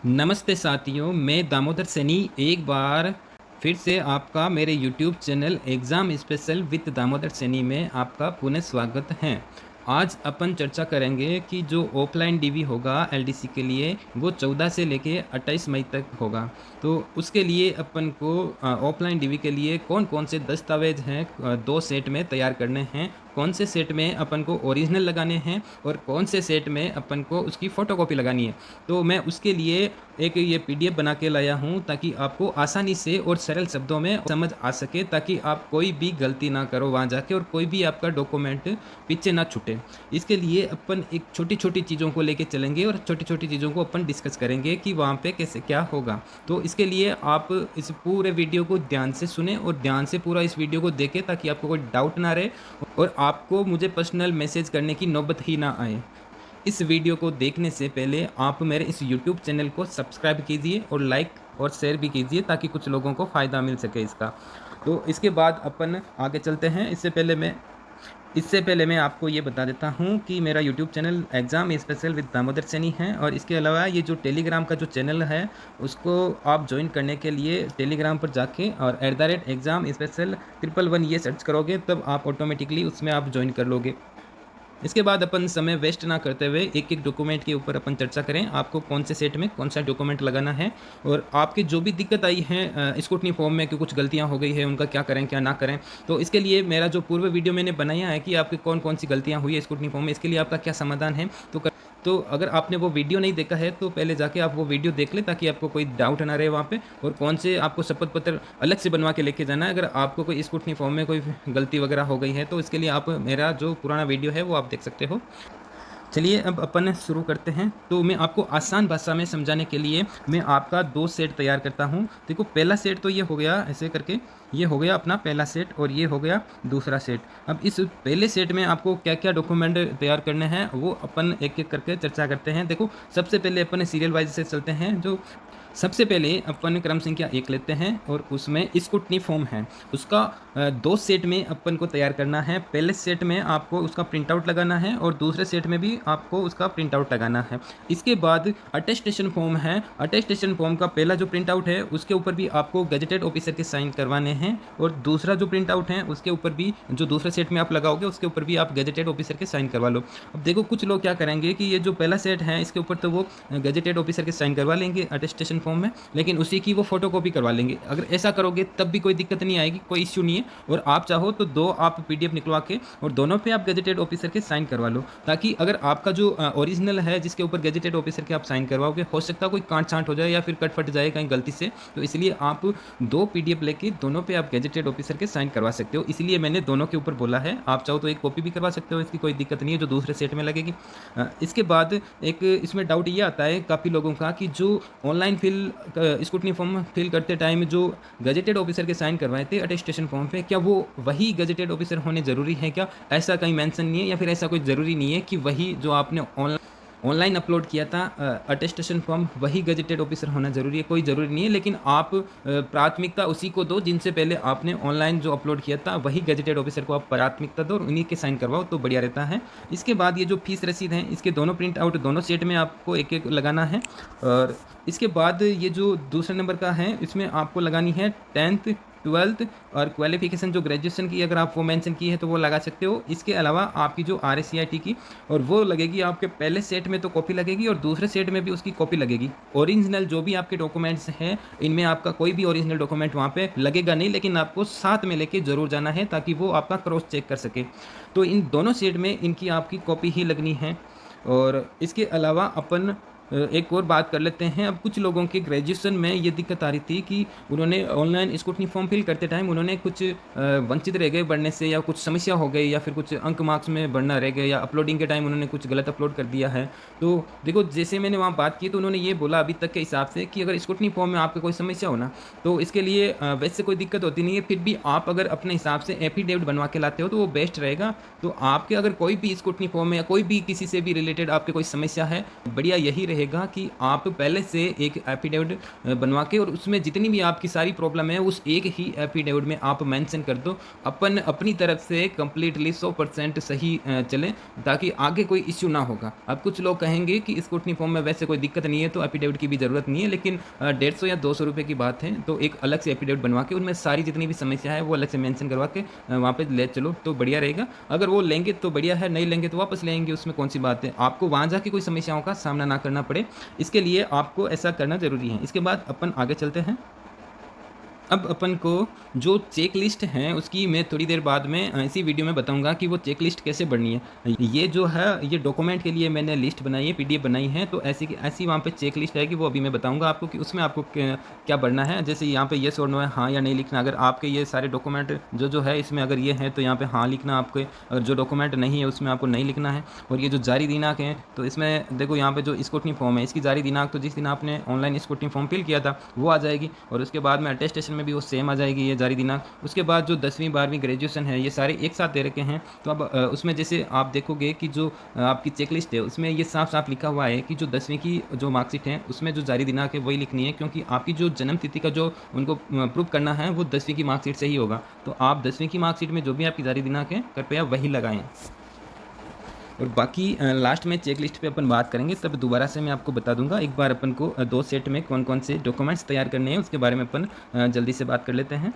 नमस्ते साथियों, मैं दामोदर सैनी एक बार फिर से आपका मेरे YouTube channel exam special with Damodar Saini में आपका पुनः स्वागत है। आज अपन चर्चा करेंगे कि जो ऑफलाइन डीवी होगा एलडीसी के लिए वो 14 से लेके 28 मई तक होगा। तो उसके लिए अपन को ऑफलाइन डीवी के लिए कौन-कौन से दस्तावेज़ हैं 2 सेट में तैयार करने हैं, कौन से सेट में अपन को ओरिजिनल लगाने हैं और कौन से सेट में अपन को उसकी फ़ोटोकॉपी लगानी है। तो मैं उसके लिए एक ये पीडीएफ बना के लाया हूँ ताकि आपको आसानी से और सरल शब्दों में समझ आ सके, ताकि आप कोई भी गलती ना करो वहाँ जाके और कोई भी आपका डॉक्यूमेंट पीछे ना छूटे। इसके लिए अपन एक छोटी-छोटी चीज़ों को लेके चलेंगे और छोटी-छोटी चीज़ों को अपन डिस्कस करेंगे कि वहाँ पे कैसे क्या होगा। तो इसके लिए आप इस पूरे वीडियो को ध्यान से सुनें और ध्यान से पूरा इस वीडियो को देखें ताकि आपको कोई डाउट ना रहे और आपको मुझे पर्सनल मैसेज करने की नौबत ही ना आए। इस वीडियो को देखने से पहले आप मेरे इस यूट्यूब चैनल को सब्सक्राइब कीजिए और लाइक और शेयर भी कीजिए ताकि कुछ लोगों को फ़ायदा मिल सके इसका। तो इसके बाद अपन आगे चलते हैं। इससे पहले मैं आपको ये बता देता हूँ कि मेरा YouTube channel exam special with Damodar Saini है और इसके अलावा ये जो टेलीग्राम का जो चैनल है उसको आप ज्वाइन करने के लिए टेलीग्राम पर जाके और @exam special 111 ये सर्च करोगे तब आप ऑटोमेटिकली उसमें आप ज्वाइन कर लोगे। इसके बाद अपन समय वेस्ट ना करते हुए एक एक डॉक्यूमेंट के ऊपर अपन चर्चा करें, आपको कौन से सेट में कौन सा डॉक्यूमेंट लगाना है और आपकी जो भी दिक्कत आई है स्क्रूटनी फॉर्म में कि कुछ गलतियां हो गई है उनका क्या करें क्या ना करें। तो इसके लिए मेरा जो पूर्व वीडियो मैंने बनाया है कि आपकी कौन कौन सी गलतियां हुई है स्क्रूटनी फॉर्म में, इसके लिए आपका क्या समाधान है। तो अगर आपने वो वीडियो नहीं देखा है तो पहले जाके आप वो वीडियो देख लें ताकि आपको कोई डाउट ना रहे वहाँ पे, और कौन से आपको शपथ पत्र अलग से बनवा के लेके जाना है अगर आपको कोई स्क्रूटनी फॉर्म में कोई गलती वगैरह हो गई है। तो इसके लिए आप मेरा जो पुराना वीडियो है वो आप देख सकते हो। चलिए अब अपन शुरू करते हैं। तो मैं आपको आसान भाषा में समझाने के लिए मैं आपका 2 सेट तैयार करता हूँ। देखो पहला सेट तो ये हो गया ऐसे करके, ये हो गया अपना पहला सेट और ये हो गया दूसरा सेट। अब इस पहले सेट में आपको क्या-क्या डॉक्यूमेंट तैयार करने हैं वो अपन एक-एक करके चर्चा करते हैं। देखो सबसे पहले अपन सीरियल वाइज से चलते हैं। जो सबसे पहले अपन क्रम संख्या 1 लेते हैं और उसमें स्क्रूटनी फॉर्म है उसका 2 सेट में अपन को तैयार करना है। पहले सेट में आपको उसका प्रिंट आउट लगाना है और दूसरे सेट में भी आपको उसका प्रिंट आउट लगाना है। इसके बाद अटेस्टेशन फॉर्म है। अटेस्टेशन फॉर्म का पहला जो प्रिंट आउट है उसके ऊपर भी आपको गजेटेड ऑफिसर के साइन करवाने हैं और दूसरा जो प्रिंट आउट है उसके ऊपर भी जो दूसरे सेट में आप लगाओगे उसके ऊपर भी आप गजेटेड ऑफिसर के साइन करवा लो। अब देखो कुछ लोग क्या करेंगे कि ये जो पहला सेट है इसके ऊपर तो वो गजेटेड ऑफिसर के साइन करवा लेंगे अटेस्टेशन फॉर्म में, लेकिन उसी की वो फोटोकॉपी करवा लेंगे। अगर ऐसा करोगे तब भी कोई दिक्कत नहीं आएगी, कोई इश्यू नहीं है। और आप चाहो तो 2 आप पीडीएफ निकलवा के और दोनों पे आप गजेटेड ऑफिसर के साइन करवा लो, ताकि अगर आपका जो ओरिजिनल है जिसके ऊपर गजेटेड ऑफिसर के आप साइन करवाओगे हो सकता है कोई कांट छांट हो जाए या फिर कट फट जाए कहीं गलती से। तो इसलिए आप 2 पीडीएफ लेके दोनों पे आप गजेटेड ऑफिसर के साइन करवा सकते हो, इसलिए मैंने दोनों के ऊपर बोला है। आप चाहो तो एक कॉपी भी करवा सकते हो, इसकी कोई दिक्कत नहीं है जो दूसरे सेट में लगेगी। इसके बाद एक इसमें डाउट ये आता है काफ़ी लोगों का कि जो ऑनलाइन स्क्रूटनी फॉर्म फिल करते टाइम जो गजेटेड ऑफिसर के साइन करवाए थे अटेस्टेशन फॉर्म पे, क्या वो वही गजेटेड ऑफिसर होने ज़रूरी है क्या? ऐसा कहीं मेंशन नहीं है या फिर ऐसा कोई ज़रूरी नहीं है कि वही जो आपने ऑनलाइन अपलोड किया था अटेस्टेशन फॉर्म वही गजेटेड ऑफिसर होना ज़रूरी है? कोई ज़रूरी नहीं है, लेकिन आप प्राथमिकता उसी को दो जिनसे पहले आपने ऑनलाइन जो अपलोड किया था वही गजेटेड ऑफिसर को आप प्राथमिकता दो और उन्हीं के साइन करवाओ तो बढ़िया रहता है। इसके बाद ये जो फीस रसीद है इसके दोनों प्रिंट आउट दोनों सेट में आपको एक एक लगाना है। और इसके बाद ये जो दूसरे नंबर का है इसमें आपको लगानी है 10th 12th और क्वालिफिकेशन जो ग्रेजुएशन की अगर आप वो मेंशन की है तो वो लगा सकते हो। इसके अलावा आपकी जो RSCIT की और वो लगेगी, आपके पहले सेट में तो कॉपी लगेगी और दूसरे सेट में भी उसकी कॉपी लगेगी। ओरिजिनल जो भी आपके डॉक्यूमेंट्स हैं इनमें आपका कोई भी ओरिजिनल डॉक्यूमेंट वहाँ पे लगेगा नहीं, लेकिन आपको साथ में लेके ज़रूर जाना है ताकि वो आपका क्रॉस चेक कर सके। तो इन दोनों सेट में इनकी आपकी कॉपी ही लगनी है। और इसके अलावा अपन एक और बात कर लेते हैं। अब कुछ लोगों के ग्रेजुएशन में ये दिक्कत आ रही थी कि उन्होंने ऑनलाइन स्क्रूटनी फॉर्म फिल करते टाइम उन्होंने कुछ वंचित रह गए बढ़ने से, या कुछ समस्या हो गई, या फिर कुछ अंक मार्क्स में बढ़ना रह गए, या अपलोडिंग के टाइम उन्होंने कुछ गलत अपलोड कर दिया है। तो देखो जैसे मैंने वहाँ बात की तो उन्होंने ये बोला अभी तक के हिसाब से कि अगर स्क्रूटनी फॉर्म में आपको कोई समस्या हो ना तो इसके लिए वैसे कोई दिक्कत होती नहीं है, फिर भी आप अगर अपने हिसाब से एफिडेविट बनवा के लाते हो तो वो बेस्ट रहेगा। तो आपके अगर कोई भी स्क्रूटनी फॉर्म में या कोई भी किसी से भी रिलेटेड आपके कोई समस्या है, बढ़िया यही रहेगा रहेगा कि आप पहले से एक एफिडेविट बनवा के और उसमें जितनी भी आपकी सारी प्रॉब्लम है उस एक ही एफिडेविट में आप मेंशन कर दो, अपन अपनी तरफ से कंप्लीटली 100% सही चले, ताकि आगे कोई इश्यू ना होगा। अब कुछ लोग कहेंगे कि स्क्रूटनी फॉर्म में वैसे कोई दिक्कत नहीं है तो एफिडेविट की भी ज़रूरत नहीं है, लेकिन 150 या 200 रुपये की बात है, तो एक अलग से एफिडेविट बनवा के उनमें सारी जितनी भी समस्या है वो अलग से मेंशन करवा के वहाँ पे ले चलो तो बढ़िया रहेगा। अगर वो लेंगे तो बढ़िया है, नहीं लेंगे तो वापस लेंगे, उसमें कौन सी बात है। आपको वहाँ जाके कोई समस्याओं का सामना ना करना पड़े, इसके लिए आपको ऐसा करना ज़रूरी है। इसके बाद अपन आगे चलते हैं। अब अपन को जो चेक लिस्ट है उसकी मैं थोड़ी देर बाद में इसी वीडियो में बताऊंगा कि वो चेक लिस्ट कैसे बढ़नी है। ये जो है ये डॉक्यूमेंट के लिए मैंने लिस्ट बनाई है, पीडीएफ बनाई है, तो ऐसी वहाँ पे चेक लिस्ट है कि वो अभी मैं बताऊंगा आपको कि उसमें आपको क्या बढ़ना है। जैसे यहाँ पे येस और नो है, हाँ या नहीं लिखना। अगर आपके ये सारे डॉक्यूमेंट जो है इसमें अगर ये है तो यहाँ पे हाँ लिखना आपके, अगर जो डॉक्यूमेंट नहीं है उसमें आपको नहीं लिखना है। और ये जो जारी दिनांक है तो इसमें देखो यहाँ पे जो स्क्रूटनी फॉर्म है इसकी जारी दिनांक तो जिस दिन आपने ऑनलाइन स्क्रूटनी फॉर्म फिल किया था वो आ जाएगी, और उसके बाद में अटेस्टेशन में भी वो सेम आ जाएगी ये जारी दिनांक। उसके बाद जो 10वीं 12वीं ग्रेजुएशन है ये सारे एक साथ दे रखे हैं। तो अब उसमें जैसे आप देखोगे कि जो आपकी चेकलिस्ट है उसमें ये साफ साफ लिखा हुआ है कि जो 10वीं की जो मार्कशीट है उसमें जो जारी दिनांक है वही लिखनी है, क्योंकि आपकी जो जन्म तिथि का जो उनको प्रूव करना है वो 10वीं की मार्कशीट से ही होगा। तो आप 10वीं की मार्कशीट में जो भी आपकी जारी दिनांक है कृपया वही लगाएं। और बाकी लास्ट में चेक लिस्ट पे अपन बात करेंगे, तब दोबारा से मैं आपको बता दूंगा। एक बार अपन को 2 सेट में कौन कौन से डॉक्यूमेंट्स तैयार करने हैं उसके बारे में अपन जल्दी से बात कर लेते हैं।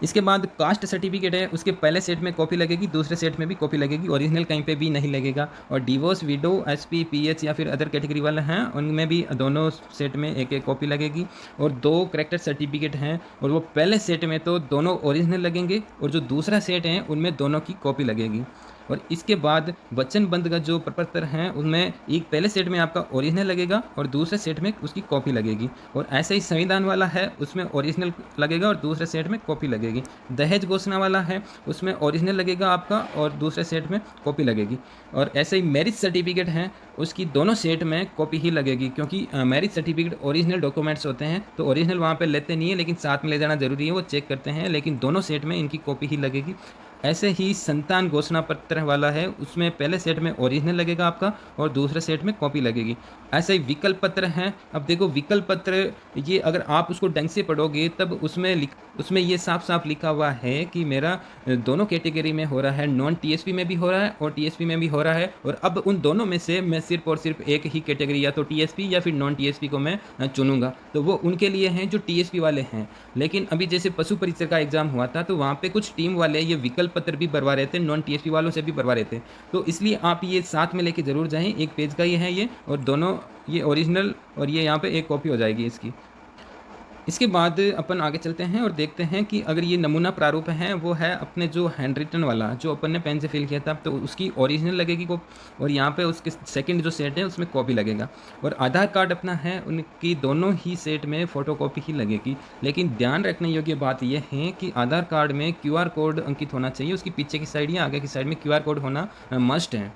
इसके बाद कास्ट सर्टिफिकेट है, उसके पहले सेट में कॉपी लगेगी, दूसरे सेट में भी कॉपी लगेगी, ओरिजिनल कहीं पे भी नहीं लगेगा। और डिवोर्स, विडो, एसपी, पीएच या फिर अदर कैटेगरी वाले हैं उनमें भी दोनों सेट में एक एक कॉपी लगेगी। और 2 करेक्टर सर्टिफिकेट हैं और वो पहले सेट में तो दोनों ओरिजिनल लगेंगे और जो दूसरा सेट है उनमें दोनों की कॉपी लगेगी। और इसके बाद वचन बंध का जो प्रपत्र हैं उनमें एक पहले सेट में आपका ओरिजिनल लगेगा और दूसरे सेट में उसकी कॉपी लगेगी। और ऐसे ही संविधान वाला है उसमें ओरिजिनल लगेगा और दूसरे सेट में कॉपी लगेगी। दहेज घोषणा वाला है उसमें ओरिजिनल लगेगा आपका और दूसरे सेट में कॉपी लगेगी। और ऐसे ही मैरिज सर्टिफिकेट हैं उसकी दोनों सेट में कॉपी ही लगेगी, क्योंकि मैरिज सर्टिफिकेट ओरिजिनल डॉक्यूमेंट्स होते हैं तो ओरिजिनल वहाँ पे लेते नहीं है, लेकिन साथ में ले जाना जरूरी है, वो चेक करते हैं, लेकिन दोनों सेट में इनकी कॉपी ही लगेगी। ऐसे ही संतान घोषणा पत्र वाला है उसमें पहले सेट में ओरिजिनल लगेगा आपका और दूसरे सेट में कॉपी लगेगी। ऐसे ही विकल्प पत्र हैं। अब देखो विकल्प पत्र ये अगर आप उसको ढंग से पढ़ोगे तब उसमें ये साफ साफ लिखा हुआ है कि मेरा दोनों कैटेगरी में हो रहा है, नॉन टीएसपी में भी हो रहा है और टीएसपी में भी हो रहा है, और अब उन दोनों में से मैं सिर्फ और सिर्फ एक ही कैटेगरी या तो टीएसपी या फिर नॉन टीएसपी को मैं चुनूंगा। तो वो उनके लिए हैं जो टीएसपी वाले हैं। लेकिन अभी जैसे पशु परीक्षक का एग्जाम हुआ था तो वहाँ पे कुछ टीम वाले ये विकल्प पत्र भी भरवा रहे थे, नॉन टीएसपी वालों से भी भरवा रहे थे। तो इसलिए आप ये साथ में लेके जरूर जाएं, एक पेज का ये है ये, और दोनों ये ओरिजिनल और ये यहाँ पे एक कॉपी हो जाएगी इसकी। इसके बाद अपन आगे चलते हैं और देखते हैं कि अगर ये नमूना प्रारूप है वो है अपने जो हैंड रिटन वाला जो अपन ने पेन से फिल किया था तो उसकी ओरिजिनल लगेगी और यहाँ पे उसके सेकंड जो सेट है उसमें कॉपी लगेगा। और आधार कार्ड अपना है उनकी दोनों ही सेट में फ़ोटोकॉपी ही लगेगी। लेकिन ध्यान रखने योग्य बात यह है कि आधार कार्ड में QR कोड अंकित होना चाहिए, उसकी पीछे की साइड या आगे की साइड में QR कोड होना मस्ट है,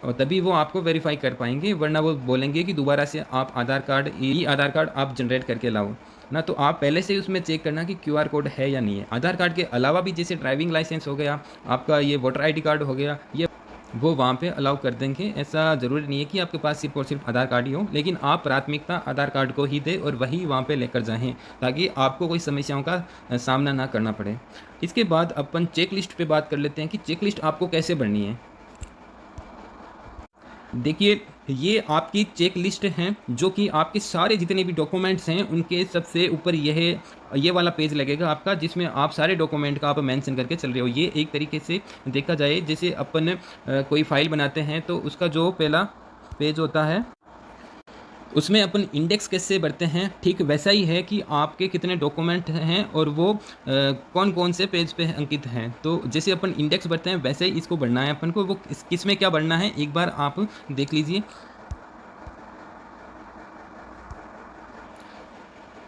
और तभी वो आपको वेरीफाई कर पाएंगे, वरना वो बोलेंगे कि दोबारा से आप आधार कार्ड आप जनरेट करके लाओ ना। तो आप पहले से ही उसमें चेक करना कि QR कोड है या नहीं है। आधार कार्ड के अलावा भी जैसे ड्राइविंग लाइसेंस हो गया, आपका ये वोटर ID कार्ड हो गया, ये वो वहाँ पे अलाउ कर देंगे। ऐसा ज़रूरी नहीं है कि आपके पास सिर्फ और सिर्फ आधार कार्ड ही हो, लेकिन आप प्राथमिकता आधार कार्ड को ही दें और वही वहाँ पे लेकर जाएं, ताकि आपको कोई समस्याओं का सामना ना करना पड़े। इसके बाद अपन चेक लिस्ट पे बात कर लेते हैं कि चेक लिस्ट आपको कैसे बढ़नी है। देखिए ये आपकी चेक लिस्ट हैं जो कि आपके सारे जितने भी डॉक्यूमेंट्स हैं उनके सबसे ऊपर ये वाला पेज लगेगा आपका, जिसमें आप सारे डॉक्यूमेंट का आप मेंशन करके चल रहे हो। ये एक तरीके से देखा जाए जैसे अपन कोई फाइल बनाते हैं तो उसका जो पहला पेज होता है उसमें अपन इंडेक्स कैसे बढ़ते हैं, ठीक वैसा ही है कि आपके कितने डॉक्यूमेंट हैं और वो कौन कौन से पेज पे अंकित हैं। तो जैसे अपन इंडेक्स बढ़ते हैं वैसे ही इसको बढ़ना है अपन को। वो किस में क्या बढ़ना है एक बार आप देख लीजिए।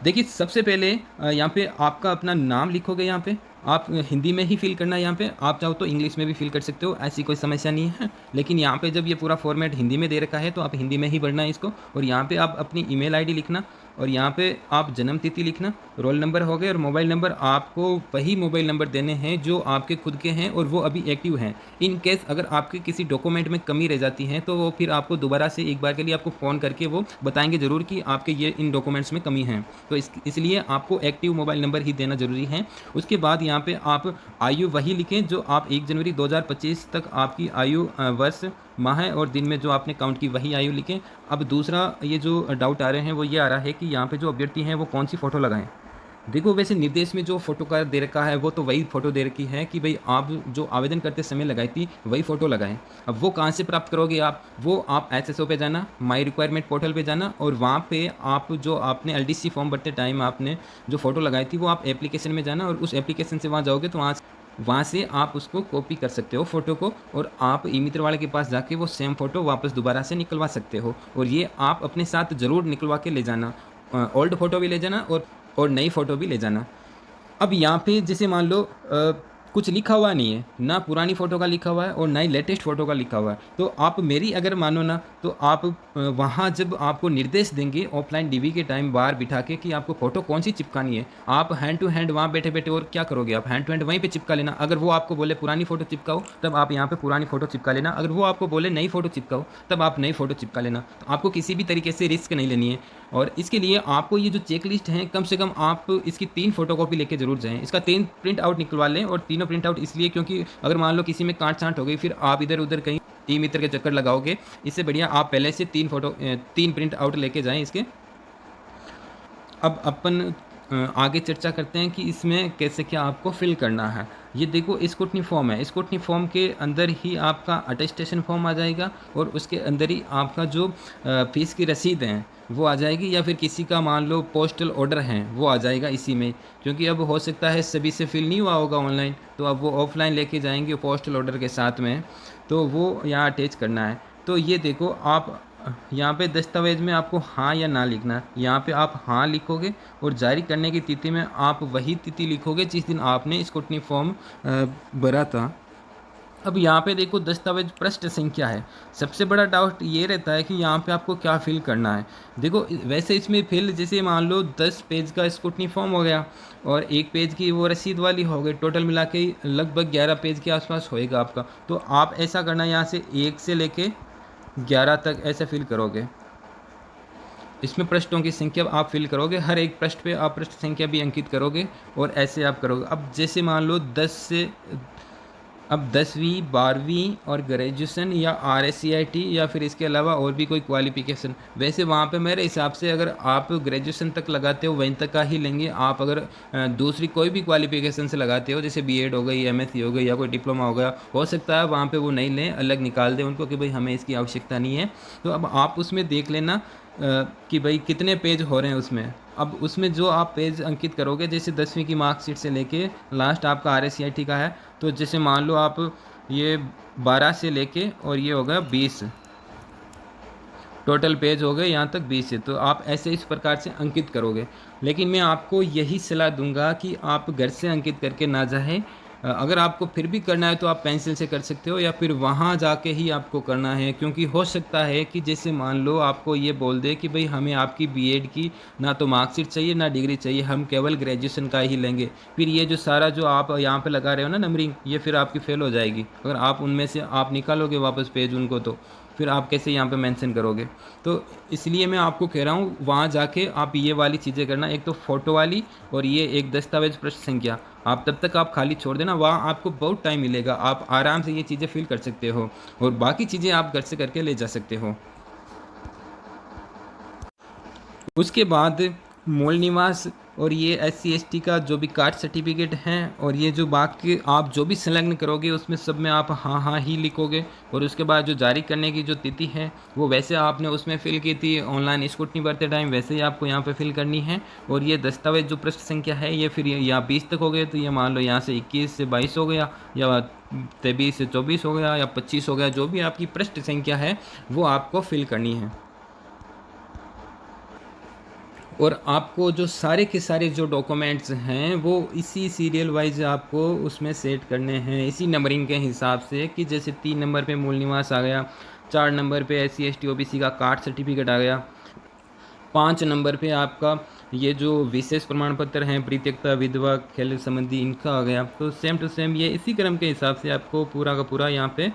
देखिए सबसे पहले यहाँ पे आपका अपना नाम लिखोगे, यहाँ पे आप हिंदी में ही फिल करना है, यहाँ पे आप चाहो तो इंग्लिश में भी फिल कर सकते हो, ऐसी कोई समस्या नहीं है। लेकिन यहाँ पे जब ये पूरा फॉर्मेट हिंदी में दे रखा है तो आप हिंदी में ही भरना है इसको। और यहाँ पे आप अपनी ईमेल आईडी लिखना, और यहाँ पे आप जन्म तिथि लिखना, रोल नंबर हो गए और मोबाइल नंबर आपको वही मोबाइल नंबर देने हैं जो आपके खुद के हैं और वो अभी एक्टिव हैं। इन केस अगर आपके किसी डॉक्यूमेंट में कमी रह जाती है तो वो फिर आपको दोबारा से एक बार के लिए आपको फ़ोन करके वो बताएंगे ज़रूर कि आपके ये इन डॉक्यूमेंट्स में कमी है। तो इसलिए आपको एक्टिव मोबाइल नंबर ही देना ज़रूरी है। उसके बाद यहाँ पे आप आयु वही लिखें जो आप 1 जनवरी 2025 तक आपकी आयु वर्ष, माह और दिन में जो आपने काउंट की वही आयु लिखें। अब दूसरा ये जो डाउट आ रहे हैं वो ये आ रहा है कि यहाँ पे जो अभ्यर्थी हैं वो कौन सी फ़ोटो लगाएं। देखो वैसे निर्देश में जो फ़ोटो का दे रखा है वो तो वही फ़ोटो दे रखी है कि भाई आप जो आवेदन करते समय लगाई थी वही फ़ोटो लगाएं। अब वो कहाँ से प्राप्त करोगे आप एसएसओ पे जाना, माई रिक्वायरमेंट पोर्टल पे जाना और वहाँ पे आप जो आपने एलडीसी फॉर्म भरते टाइम आपने जो फ़ोटो लगाई थी वो आप एप्लीकेशन में जाना और उस एप्लीकेशन से वहाँ जाओगे तो वहाँ से आप उसको कॉपी कर सकते हो फ़ोटो को और आप ई मित्र वाले के पास जाके वो सेम फ़ोटो वापस दोबारा से निकलवा सकते हो। और ये आप अपने साथ ज़रूर निकलवा के ले जाना, ओल्ड फ़ोटो भी ले जाना और नई फ़ोटो भी ले जाना। अब यहाँ पे जैसे मान लो कुछ लिखा हुआ नहीं है, ना पुरानी फ़ोटो का लिखा हुआ है और ना ही लेटेस्ट फ़ोटो का लिखा हुआ है। तो आप मेरी अगर मानो ना तो आप वहाँ जब आपको निर्देश देंगे ऑफलाइन डीवी के टाइम बाहर बिठा के कि आपको फ़ोटो कौन सी चिपकानी है, आप हैंड टू हैंड वहाँ बैठे-बैठे और क्या करोगे, आप हैंड टू हैंड वहीं पे चिपका लेना। अगर वो आपको बोले पुरानी फ़ोटो चिपकाओ, तब आप यहाँ पे पुरानी फ़ोटो चिपका लेना। अगर वो आपको बोले नई फ़ोटो चिपकाओ, तब आप नई फ़ोटो चिपका लेना। तो आपको किसी भी तरीके से रिस्क नहीं लेनी है। और इसके लिए आपको ये जो चेकलिस्ट है कम से कम आप इसकी 3 फ़ोटोकॉपी लेके ज़रूर जाएँ। इसका 3 प्रिंट आउट निकलवा लें और तीनों प्रिंट आउट इसलिए क्योंकि अगर मान लो किसी में काट-छाँट हो गई फिर आप इधर-उधर कहीं ई मित्र के चक्कर लगाओगे। इससे बढ़िया आप पहले से 3 प्रिंट आउट लेके जाएँ इसके। अब अपन आगे चर्चा करते हैं कि इसमें कैसे क्या आपको फ़िल करना है। ये देखो स्क्रूटनी फॉर्म है, स्क्रूटनी फॉर्म के अंदर ही आपका अटेस्टेशन फॉर्म आ जाएगा और उसके अंदर ही आपका जो फ़ीस की रसीद है वो आ जाएगी, या फिर किसी का मान लो पोस्टल ऑर्डर है वो आ जाएगा इसी में। क्योंकि अब हो सकता है सभी से फिल नहीं हुआ होगा ऑनलाइन, तो अब वो ऑफलाइन लेके जाएंगे पोस्टल ऑर्डर के साथ में, तो वो यहाँ अटैच करना है। तो ये देखो आप यहाँ पे दस्तावेज में आपको हाँ या ना लिखना है। यहाँ पे आप हाँ लिखोगे और जारी करने की तिथि में आप वही तिथि लिखोगे जिस दिन आपने स्क्रूटनी फॉर्म भरा था। अब यहाँ पे देखो दस्तावेज पृष्ठ संख्या है। सबसे बड़ा डाउट ये रहता है कि यहाँ पे आपको क्या फिल करना है। देखो वैसे इसमें फिल जैसे मान लो 10 पेज का स्क्रूटनी फॉर्म हो गया और 1 पेज की वो रसीद वाली हो गई, टोटल मिला के लगभग 11 पेज के आसपास होएगा आपका। तो आप ऐसा करना, यहाँ से 1 से लेके 11 तक ऐसे फिल करोगे। इसमें पृष्ठों की संख्या आप फिल करोगे, हर एक पृष्ठ पे आप पृष्ठ संख्या भी अंकित करोगे और ऐसे आप करोगे। अब जैसे मान लो 10वीं 12वीं और ग्रेजुएशन या RSCIT या फिर इसके अलावा और भी कोई क्वालिफ़िकेशन, वैसे वहाँ पे मेरे हिसाब से अगर आप ग्रेजुएशन तक लगाते हो वहीं तक का ही लेंगे। आप अगर दूसरी कोई भी क्वालिफ़िकेशन से लगाते हो जैसे BEd हो गई, MSc हो गई या कोई डिप्लोमा हो गया, हो सकता है वहाँ पे वो नहीं लें, अलग निकाल दें उनको कि भाई हमें इसकी आवश्यकता नहीं है। तो अब आप उसमें देख लेना कि भाई कितने पेज हो रहे हैं उसमें। अब उसमें जो आप पेज अंकित करोगे, जैसे 10वीं की मार्कशीट से लेके लास्ट आपका RSCIT का है, तो जैसे मान लो आप ये 12 से लेके और ये हो गया 20, टोटल पेज हो गए यहाँ तक 20 से, तो आप ऐसे इस प्रकार से अंकित करोगे। लेकिन मैं आपको यही सलाह दूंगा कि आप घर से अंकित करके ना जाएं। अगर आपको फिर भी करना है तो आप पेंसिल से कर सकते हो या फिर वहाँ जाके ही आपको करना है, क्योंकि हो सकता है कि जैसे मान लो आपको ये बोल दे कि भाई हमें आपकी BEd की ना तो मार्कशीट चाहिए ना डिग्री चाहिए, हम केवल ग्रेजुएशन का ही लेंगे। फिर ये जो सारा जो आप यहाँ पे लगा रहे हो ना नंबरिंग, ये फिर आपकी फ़ेल हो जाएगी। अगर आप उनमें से आप निकालोगे वापस पेज उनको, तो फिर आप कैसे यहाँ पे मेंशन करोगे। तो इसलिए मैं आपको कह रहा हूँ वहाँ जाके आप ये वाली चीज़ें करना, एक तो फ़ोटो वाली और ये एक दस्तावेज पृष्ठ संख्या। आप तब तक आप खाली छोड़ देना, वहाँ आपको बहुत टाइम मिलेगा, आप आराम से ये चीज़ें फिल कर सकते हो और बाकी चीज़ें आप घर से करके ले जा सकते हो। उसके बाद मूल निवास और ये SC/ST का जो भी कास्ट सर्टिफिकेट हैं और ये जो बाकी आप जो भी संलग्न करोगे उसमें सब में आप हाँ हाँ ही लिखोगे। और उसके बाद जो जारी करने की जो तिथि है वो वैसे आपने उसमें फ़िल की थी ऑनलाइन स्क्रूटनी भरते टाइम, वैसे ही आपको यहाँ पे फिल करनी है। और ये दस्तावेज जो पृष्ठ संख्या है ये फिर यहाँ 20 तक हो गए, तो ये मान लो यहाँ से 21 से 22 हो गया या 23 से 24 हो गया या 25 हो गया, जो भी आपकी पृष्ठ संख्या है वो आपको फिल करनी है। और आपको जो सारे के सारे जो डॉक्यूमेंट्स हैं वो इसी सीरियल वाइज आपको उसमें सेट करने हैं, इसी नंबरिंग के हिसाब से कि जैसे 3 नंबर पे मूल निवास आ गया, 4 नंबर पे SC/ST OBC का कास्ट सर्टिफिकेट आ गया, 5 नंबर पे आपका ये जो विशेष प्रमाण पत्र हैं, परित्यक्ता, विधवा, खेल संबंधी, इनका आ गया। तो सेम टू सेम ये इसी क्रम के हिसाब से आपको पूरा का पूरा यहाँ पे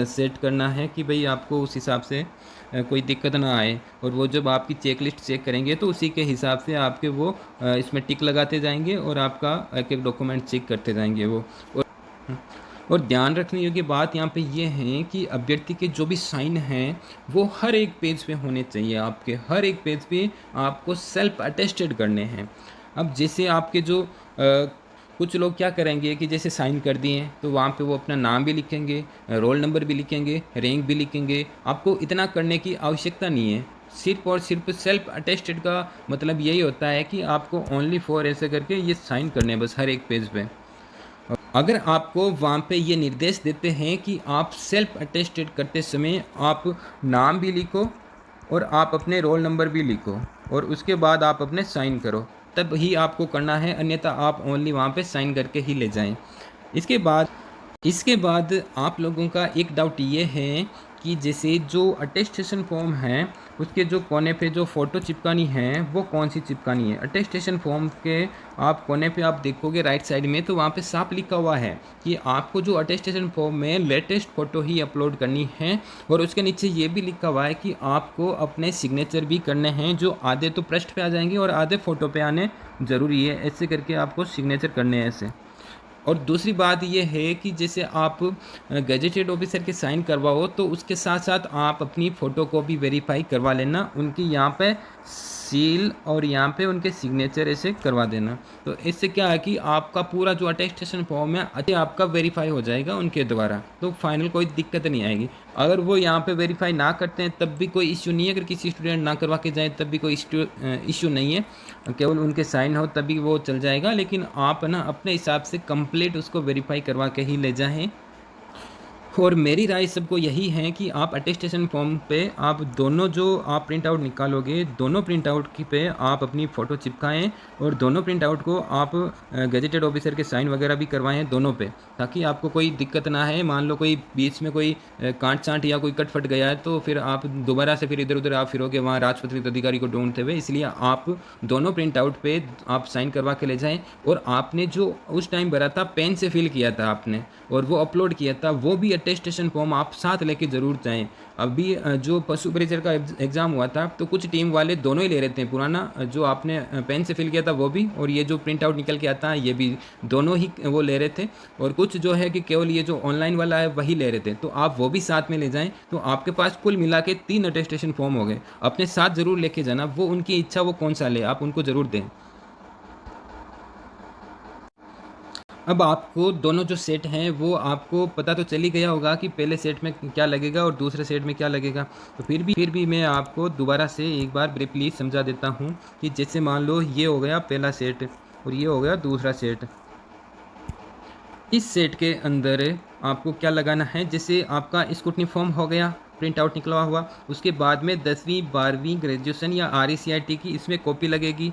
सेट करना है कि भाई आपको उस हिसाब से कोई दिक्कत ना आए। और वो जब आपकी चेक लिस्ट चेक करेंगे तो उसी के हिसाब से आपके वो इसमें टिक लगाते जाएंगे और आपका एक एक डॉक्यूमेंट चेक करते जाएंगे वो। और ध्यान रखने योग्य बात यहाँ पे ये है कि अभ्यर्थी के जो भी साइन हैं वो हर एक पेज पे होने चाहिए। आपके हर एक पेज पे आपको सेल्फ अटेस्टेड करने हैं। अब जैसे आपके जो कुछ लोग क्या करेंगे कि जैसे साइन कर दिए तो वहाँ पे वो अपना नाम भी लिखेंगे, रोल नंबर भी लिखेंगे, रैंक भी लिखेंगे। आपको इतना करने की आवश्यकता नहीं है। सिर्फ और सिर्फ सेल्फ अटेस्टेड का मतलब यही होता है कि आपको ओनली फॉर ऐसे करके ये साइन करने हैं बस हर एक पेज पे। अगर आपको वहाँ पे ये निर्देश देते हैं कि आप सेल्फ अटेस्टेड करते समय आप नाम भी लिखो और आप अपने रोल नंबर भी लिखो और उसके बाद आप अपने साइन करो, तब ही आपको करना है, अन्यथा आप ओनली वहाँ पे साइन करके ही ले जाएं। इसके बाद आप लोगों का एक डाउट ये है कि जैसे जो अटेस्टेशन फॉर्म है उसके जो कोने पे जो फ़ोटो चिपकानी है वो कौन सी चिपकानी है। अटेस्टेशन फॉर्म के आप कोने पे आप देखोगे राइट साइड में तो वहाँ पे साफ लिखा हुआ है कि आपको जो अटेस्टेशन फॉर्म में लेटेस्ट फ़ोटो ही अपलोड करनी है। और उसके नीचे ये भी लिखा हुआ है कि आपको अपने सिग्नेचर भी करने हैं, जो आधे तो पृष्ठ पे आ जाएंगे और आधे फ़ोटो पे आने ज़रूरी है। ऐसे करके आपको सिग्नेचर करने हैं ऐसे। और दूसरी बात ये है कि जैसे आप गैजेटेड ऑफिसर के साइन करवाओ तो उसके साथ साथ आप अपनी फ़ोटो को भी वेरीफाई करवा लेना, उनकी यहाँ पे सील और यहाँ पे उनके सिग्नेचर ऐसे करवा देना। तो इससे क्या है कि आपका पूरा जो अटेस्टेशन फॉर्म है अच्छे आपका वेरीफाई हो जाएगा उनके द्वारा, तो फाइनल कोई दिक्कत नहीं आएगी। अगर वो यहाँ पे वेरीफाई ना करते हैं तब भी कोई इश्यू नहीं है, अगर किसी स्टूडेंट ना करवा के जाए तब भी कोई इश्यू नहीं है, केवल उनके साइन हो तभी वो चल जाएगा। लेकिन आप ना अपने हिसाब से कंप्लीट उसको वेरीफाई करवा के ही ले जाएं। और मेरी राय सबको यही है कि आप अटेस्टेशन फॉर्म पे आप दोनों जो आप प्रिंट आउट निकालोगे, दोनों प्रिंट आउट की पे आप अपनी फ़ोटो चिपकाएं और दोनों प्रिंट आउट को आप गैजेटेड ऑफिसर के साइन वगैरह भी करवाएं दोनों पे, ताकि आपको कोई दिक्कत ना है। मान लो कोई बीच में कोई कांट चांट या कोई कट फट गया है तो फिर आप दोबारा से फिर इधर उधर आप फिरोगे वहाँ राजपत्रित अधिकारी को ढूंढते हुए। इसलिए आप दोनों प्रिंट आउट पे आप साइन करवा के ले जाएँ। और आपने जो उस टाइम भरा था पेन से फिल किया था आपने और वो अपलोड किया था, वो भी अटेस्टेशन फॉर्म आप साथ लेके ज़रूर जाएं। अभी जो पशु परिचर का एग्ज़ाम हुआ था तो कुछ टीम वाले दोनों ही ले रहे थे, पुराना जो आपने पेन से फिल किया था वो भी और ये जो प्रिंट आउट निकल के आता है ये भी, दोनों ही वो ले रहे थे। और कुछ जो है कि केवल ये जो ऑनलाइन वाला है वही ले रहे थे, तो आप वो भी साथ में ले जाएँ। तो आपके पास कुल मिला के 3 अटेस्टेशन फॉर्म हो गए। अपने साथ ज़रूर लेके जाना, वो उनकी इच्छा वो कौन सा ले आप उनको ज़रूर दें। अब आपको दोनों जो सेट हैं वो आपको पता तो चल ही गया होगा कि पहले सेट में क्या लगेगा और दूसरे सेट में क्या लगेगा। तो फिर भी मैं आपको दोबारा से एक बार ब्रीफली समझा देता हूँ कि जैसे मान लो ये हो गया पहला सेट और ये हो गया दूसरा सेट। इस सेट के अंदर आपको क्या लगाना है, जैसे आपका स्क्रूटनी फॉर्म हो गया प्रिंट आउट निकलवा हुआ, उसके बाद में 10वीं 12वीं ग्रेजुएशन या RACIT की इसमें कॉपी लगेगी,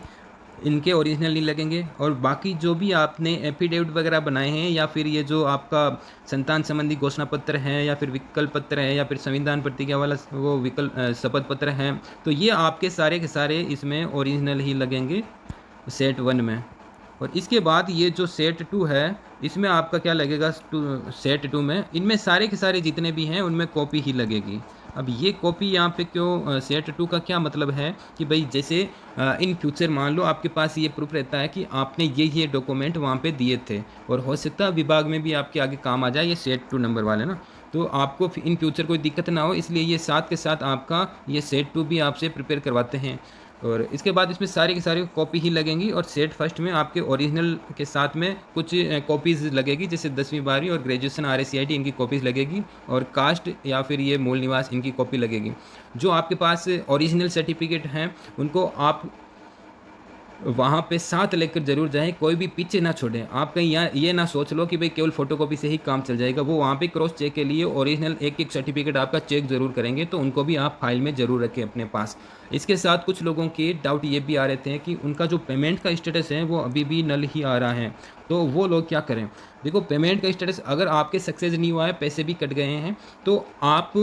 इनके ओरिजिनल नहीं लगेंगे। और बाकी जो भी आपने एफिडेविट वगैरह बनाए हैं या फिर ये जो आपका संतान संबंधी घोषणा पत्र है या फिर विकल्प पत्र है या फिर संविधान प्रतिज्ञा वाला वो विकल्प शपथ पत्र है, तो ये आपके सारे के सारे इसमें ओरिजिनल ही लगेंगे सेट 1 में। और इसके बाद ये जो सेट 2 है इसमें आपका क्या लगेगा, सेट 2 में इनमें सारे के सारे जितने भी हैं उनमें कॉपी ही लगेगी। अब ये कॉपी यहाँ पे क्यों, सेट 2 का क्या मतलब है कि भाई जैसे इन फ्यूचर मान लो आपके पास ये प्रूफ रहता है कि आपने ये डॉक्यूमेंट वहाँ पे दिए थे और हो सकता है विभाग में भी आपके आगे काम आ जाए ये सेट 2 नंबर वाले ना, तो आपको इन फ्यूचर कोई दिक्कत ना हो, इसलिए ये साथ के साथ आपका ये सेट 2 भी आपसे प्रिपेयर करवाते हैं। और इसके बाद इसमें सारी की सारी कॉपी ही लगेंगी और सेट फर्स्ट में आपके ओरिजिनल के साथ में कुछ कॉपीज़ लगेगी, जैसे 10वीं 12वीं और ग्रेजुएशन RACIT इनकी कॉपीज़ लगेगी और कास्ट या फिर ये मूल निवास इनकी कॉपी लगेगी। जो आपके पास ओरिजिनल सर्टिफिकेट हैं उनको आप वहाँ पे साथ लेकर ज़रूर जाएँ, कोई भी पीछे ना छोड़ें। आप कहीं यहाँ ये ना सोच लो कि भाई केवल फ़ोटोकॉपी से ही काम चल जाएगा, वो वहाँ पे क्रॉस चेक के लिए ओरिजिनल एक सर्टिफिकेट आपका चेक ज़रूर करेंगे, तो उनको भी आप फाइल में ज़रूर रखें अपने पास। इसके साथ कुछ लोगों के डाउट ये भी आ रहे थे कि उनका जो पेमेंट का स्टेटस है वो अभी भी नल ही आ रहा है। तो वो लोग क्या करें? देखो, पेमेंट का स्टेटस अगर आपके सक्सेस नहीं हुआ है, पैसे भी कट गए हैं, तो आप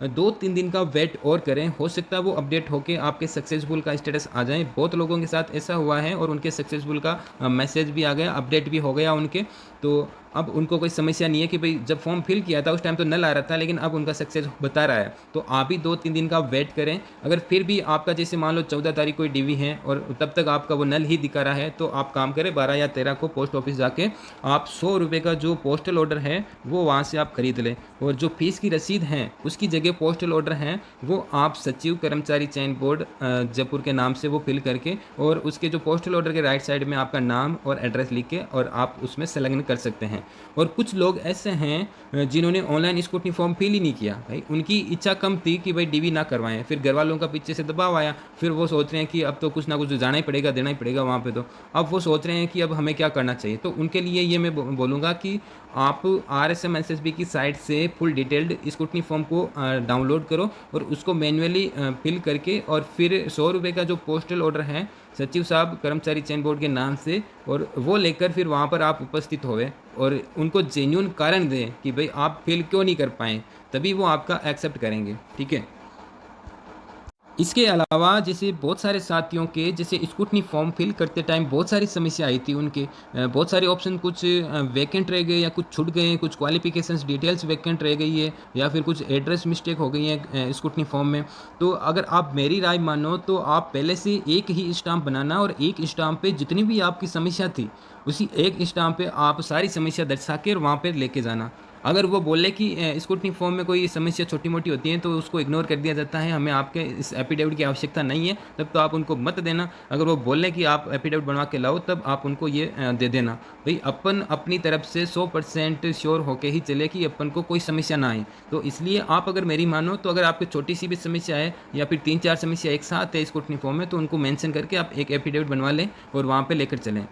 2-3 दिन का वेट और करें। हो सकता है वो अपडेट होके आपके सक्सेसफुल का स्टेटस आ जाए। बहुत लोगों के साथ ऐसा हुआ है और उनके सक्सेसफुल का मैसेज भी आ गया, अपडेट भी हो गया उनके। तो अब उनको कोई समस्या नहीं है कि भाई जब फॉर्म फिल किया था उस टाइम तो नल आ रहा था, लेकिन अब उनका सक्सेस बता रहा है। तो आप भी 2-3 दिन का वेट करें। अगर फिर भी आपका जैसे मान लो 14 तारीख कोई डीवी है और तब तक आपका वो नल ही दिखा रहा है, तो आप काम करें 12 या 13 को पोस्ट ऑफिस जाके आप 100 रुपये का जो पोस्टल ऑर्डर है वो वहाँ से आप खरीद लें। और जो फीस की रसीद है उसकी जगह पोस्टल ऑर्डर है वो आप सचिव कर्मचारी चयन बोर्ड जयपुर के नाम से वो फिल करके, और उसके जो पोस्टल ऑर्डर के राइट साइड में आपका नाम और एड्रेस लिख के और आप उसमें संलग्न कर सकते हैं। और कुछ लोग ऐसे हैं जिन्होंने ऑनलाइन स्क्रूटनी फॉर्म फिल ही नहीं किया, भाई उनकी इच्छा कम थी कि भाई डीवी ना करवाएं, फिर घर वालों का पीछे से दबाव आया, फिर वो सोच रहे हैं कि अब तो कुछ ना कुछ जाना ही पड़ेगा, देना ही पड़ेगा वहाँ पे। तो अब वो सोच रहे हैं कि अब हमें क्या करना चाहिए। तो उनके लिए ये मैं बोलूँगा कि आप RSMSSB की साइट से फुल डिटेल्ड स्क्रूटनी फॉर्म को डाउनलोड करो और उसको मैन्युअली फिल करके, और फिर 100 रुपये का जो पोस्टल ऑर्डर है सचिव साहब कर्मचारी चयन बोर्ड के नाम से, और वो लेकर फिर वहाँ पर आप उपस्थित होवे और उनको जेन्युइन कारण दें कि भाई आप फिल क्यों नहीं कर पाएँ, तभी वो आपका एक्सेप्ट करेंगे। ठीक है। इसके अलावा जैसे बहुत सारे साथियों के जैसे स्क्रूटनी फॉर्म फिल करते टाइम बहुत सारी समस्या आई थी उनके, बहुत सारे ऑप्शन कुछ वैकेंट रह गए या कुछ छूट गए, कुछ क्वालिफिकेशंस डिटेल्स वैकेंट रह गई है या फिर कुछ एड्रेस मिस्टेक हो गई है स्क्रूटनी फॉर्म में। तो अगर आप मेरी राय मानो तो आप पहले से एक ही स्टाम्प बनाना और एक स्टाम्प पे जितनी भी आपकी समस्या थी उसी एक स्टाम्प पे आप सारी समस्या दर्शा के और वहाँ पर लेके जाना। अगर वो बोले कि स्क्रूटनी फॉर्म में कोई समस्या छोटी मोटी होती है तो उसको इग्नोर कर दिया जाता है, हमें आपके इस एफिडेविट की आवश्यकता नहीं है, तब तो आप उनको मत देना। अगर वो बोले कि आप एफिडेविट बनवा के लाओ तब आप उनको ये दे देना। भाई अपन अपनी तरफ से 100% श्योर होके ही चले कि अपन को कोई समस्या ना आए। तो इसलिए आप अगर मेरी मानो तो अगर आपकी छोटी सी भी समस्या है या फिर 3-4 समस्या एक साथ है स्क्रूटनी फॉर्म में, तो उनको मेंशन करके आप एक एफिडेविट बनवा लें और वहाँ पे लेकर चलें।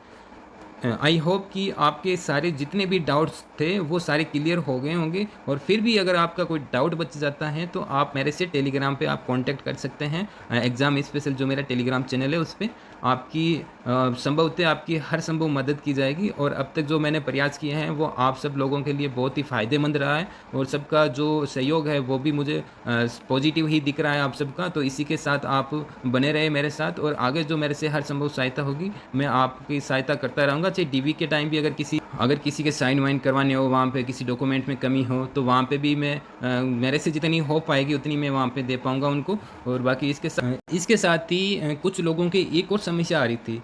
आई होप कि आपके सारे जितने भी डाउट्स थे वो सारे क्लियर हो गए होंगे, और फिर भी अगर आपका कोई डाउट बच जाता है तो आप मेरे से टेलीग्राम पे आप कांटेक्ट कर सकते हैं। एग्ज़ाम स्पेशल जो मेरा टेलीग्राम चैनल है उस पर आपकी संभवतः आपकी हर संभव मदद की जाएगी। और अब तक जो मैंने प्रयास किए हैं वो आप सब लोगों के लिए बहुत ही फ़ायदेमंद रहा है, और सबका जो सहयोग है वो भी मुझे पॉजिटिव ही दिख रहा है आप सबका। तो इसी के साथ आप बने रहे मेरे साथ, और आगे जो मेरे से हर संभव सहायता होगी मैं आपकी सहायता करता रहूँगा। चाहे डीवी के टाइम भी अगर किसी के साइन वाइन करवाने हो, वहाँ पे किसी डॉक्यूमेंट में कमी हो तो वहाँ पे भी मैं मेरे से जितनी हो पाएगी उतनी मैं वहाँ पे दे पाऊँगा उनको। और बाकी इसके साथ ही कुछ लोगों की एक और समस्या आ रही थी,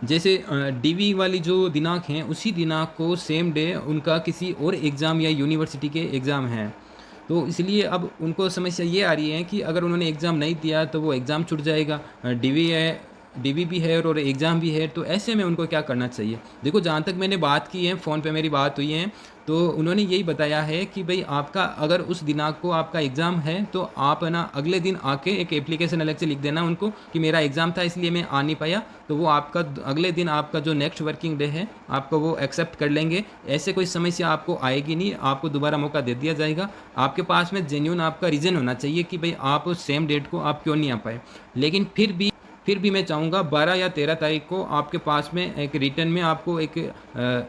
जैसे डीवी वाली जो दिनांक हैं उसी दिनांक को सेम डे उनका किसी और एग्ज़ाम या यूनिवर्सिटी के एग्ज़ाम हैं। तो इसलिए अब उनको समस्या ये आ रही है कि अगर उन्होंने एग्ज़ाम नहीं दिया तो वो एग्ज़ाम छूट जाएगा। डीवी भी है और एग्ज़ाम भी है, तो ऐसे में उनको क्या करना चाहिए? देखो, जहाँ तक मैंने बात की है, फ़ोन पे मेरी बात हुई है, तो उन्होंने यही बताया है कि भाई आपका अगर उस दिनांक को आपका एग्ज़ाम है तो आप है ना अगले दिन आके एक एप्लीकेशन अलग से लिख देना उनको कि मेरा एग्ज़ाम था इसलिए मैं आ नहीं पाया, तो वो आपका अगले दिन आपका जो नेक्स्ट वर्किंग डे है आपको वो एक्सेप्ट कर लेंगे। ऐसे कोई समस्या आपको आएगी नहीं, आपको दोबारा मौका दे दिया जाएगा। आपके पास में जेन्युइन आपका रीज़न होना चाहिए कि भाई आप सेम डेट को आप क्यों नहीं आ पाए। लेकिन फिर भी मैं चाहूँगा 12 या 13 तारीख को आपके पास में एक रिटर्न में आपको एक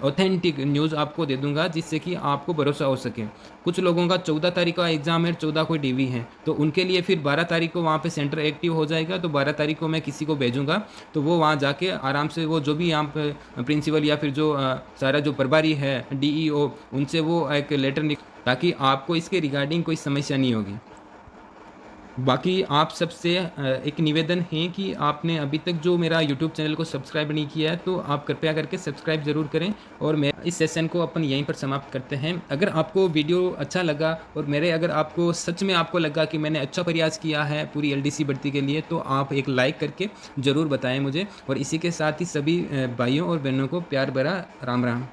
ऑथेंटिक न्यूज़ आपको दे दूँगा जिससे कि आपको भरोसा हो सके। कुछ लोगों का 14 तारीख का एग्ज़ाम है, 14 को डीवी है, तो उनके लिए फिर 12 तारीख को वहाँ पे सेंटर एक्टिव हो जाएगा। तो 12 तारीख को मैं किसी को भेजूँगा तो वो वहाँ जाके आराम से वो जो भी यहाँ पे प्रिंसिपल या फिर जो सारा जो प्रभारी है DEO उनसे वो एक लेटर ताकि आपको इसके रिगार्डिंग कोई समस्या नहीं होगी। बाकी आप सबसे एक निवेदन है कि आपने अभी तक जो मेरा यूट्यूब चैनल को सब्सक्राइब नहीं किया है तो आप कृपया करके सब्सक्राइब ज़रूर करें। और मैं इस सेशन को अपन यहीं पर समाप्त करते हैं। अगर आपको वीडियो अच्छा लगा और अगर आपको सच में आपको लगा कि मैंने अच्छा प्रयास किया है पूरी LDC भर्ती के लिए, तो आप एक लाइक करके ज़रूर बताएं मुझे। और इसी के साथ ही सभी भाइयों और बहनों को प्यार भरा राम राम।